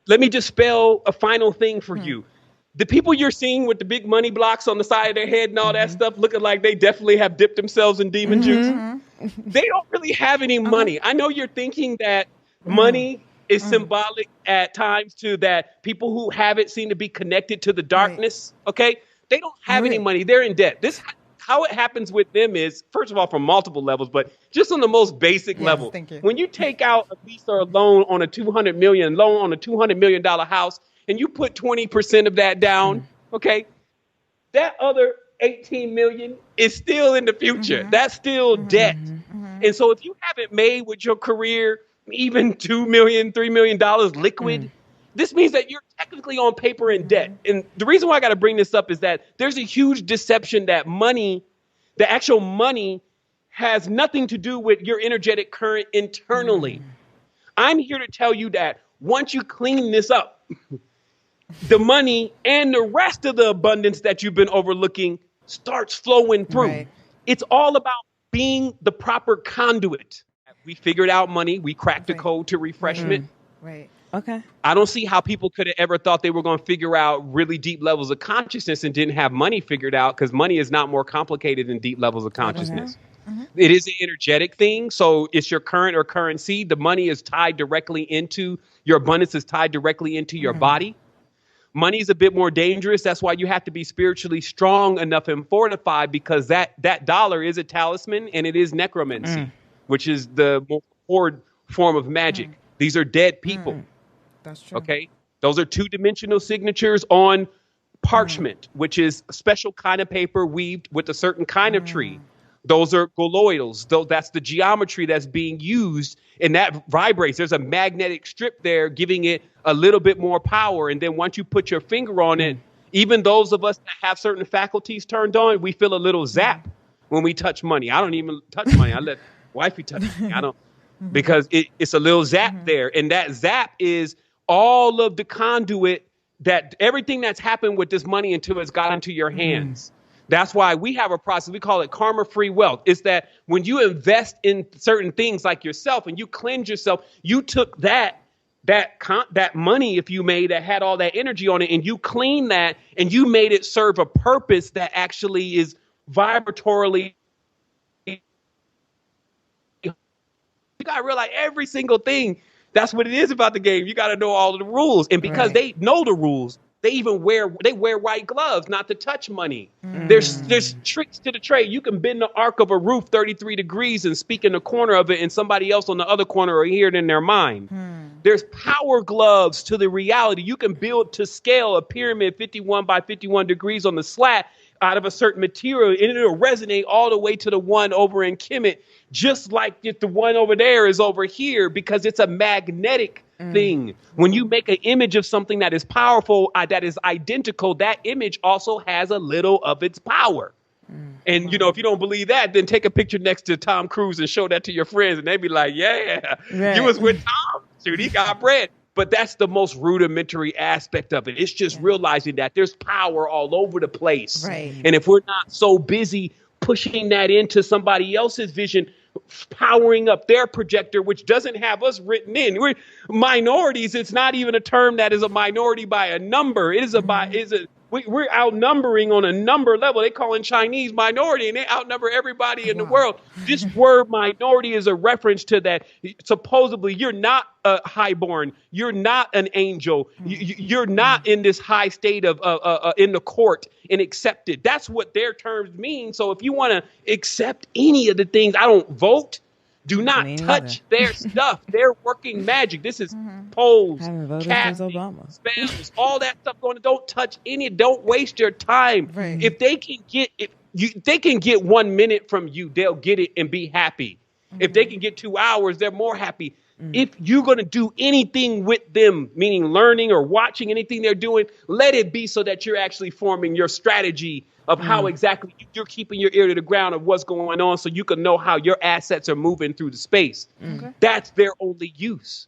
let me just spell a final thing for you. The people you're seeing with the big money blocks on the side of their head and all that stuff, looking like they definitely have dipped themselves in demon juice, they don't really have any money. I know you're thinking that money is symbolic at times to that people who have it seem to be connected to the darkness. Okay. They don't have any money. They're in debt. This, how it happens with them is, first of all, from multiple levels, but just on the most basic level. When you take out a lease or a loan on a $200 million house, and you put 20% of that down, okay, that other 18 million is still in the future. That's still debt. And so if you haven't made with your career even $2 million, $3 million liquid, this means that you're technically on paper in debt. And the reason why I got to bring this up is that there's a huge deception that money, the actual money, has nothing to do with your energetic current internally. I'm here to tell you that once you clean this up, the money and the rest of the abundance that you've been overlooking starts flowing through. It's all about being the proper conduit. We figured out money. We cracked the code to refreshment. Okay. I don't see how people could have ever thought they were going to figure out really deep levels of consciousness and didn't have money figured out, because money is not more complicated than deep levels of consciousness. It is an energetic thing. So it's your current or currency. The money is tied directly into your abundance, is tied directly into your body. Money is a bit more dangerous. That's why you have to be spiritually strong enough and fortified, because that dollar is a talisman and it is necromancy, which is the more form of magic. These are dead people. That's true. Okay. Those are two-dimensional signatures on parchment, which is a special kind of paper weaved with a certain kind of tree. Those are colloidals. That's the geometry that's being used, and that vibrates. There's a magnetic strip there giving it a little bit more power. And then once you put your finger on it, even those of us that have certain faculties turned on, we feel a little zap when we touch money. I don't even touch money. I let wifey touch me. I don't, because it's a little zap there. And that zap is all of the conduit, that everything that's happened with this money until it's got into your hands. That's why we have a process. We call it karma-free wealth. It's that when you invest in certain things like yourself and you cleanse yourself, you took that money, if you made, that had all that energy on it, and you clean that and you made it serve a purpose that actually is vibratorily. You got to realize every single thing. That's what it is about the game. You got to know all of the rules. And because they know the rules, they wear white gloves not to touch money. There's tricks to the trade. You can bend the arc of a roof 33 degrees and speak in the corner of it, and somebody else on the other corner will hear it in their mind. There's power gloves to the reality. You can build to scale a pyramid 51 by 51 degrees on the slat out of a certain material, and it'll resonate all the way to the one over in Kemet, just like if the one over there is over here, because it's a magnetic thing. When you make an image of something that is powerful, that is identical, that image also has a little of its power. And, if you don't believe that, then take a picture next to Tom Cruise and show that to your friends, and they'd be like, yeah, you was with Tom. Dude, he got bread. But that's the most rudimentary aspect of it. It's just realizing that there's power all over the place. And if we're not so busy pushing that into somebody else's vision, powering up their projector, which doesn't have us written in. We're minorities. It's not even a term that is a minority by a number. It is we're outnumbering on a number level. They call in Chinese minority, and they outnumber everybody in the world. This word minority is a reference to that. Supposedly, you're not a highborn. You're not an angel. You're not in this high state of in the court and accepted. That's what their terms mean. So if you want to accept any of the things, I don't vote. Do not touch their stuff. They're working magic. This is polls, casting, spells, all that stuff going on. Don't touch any. Don't waste your time. If they can get 1 minute from you, they'll get it and be happy. If they can get 2 hours, they're more happy. If you're going to do anything with them, meaning learning or watching anything they're doing, let it be so that you're actually forming your strategy of how exactly you're keeping your ear to the ground of what's going on, so you can know how your assets are moving through the space. That's their only use.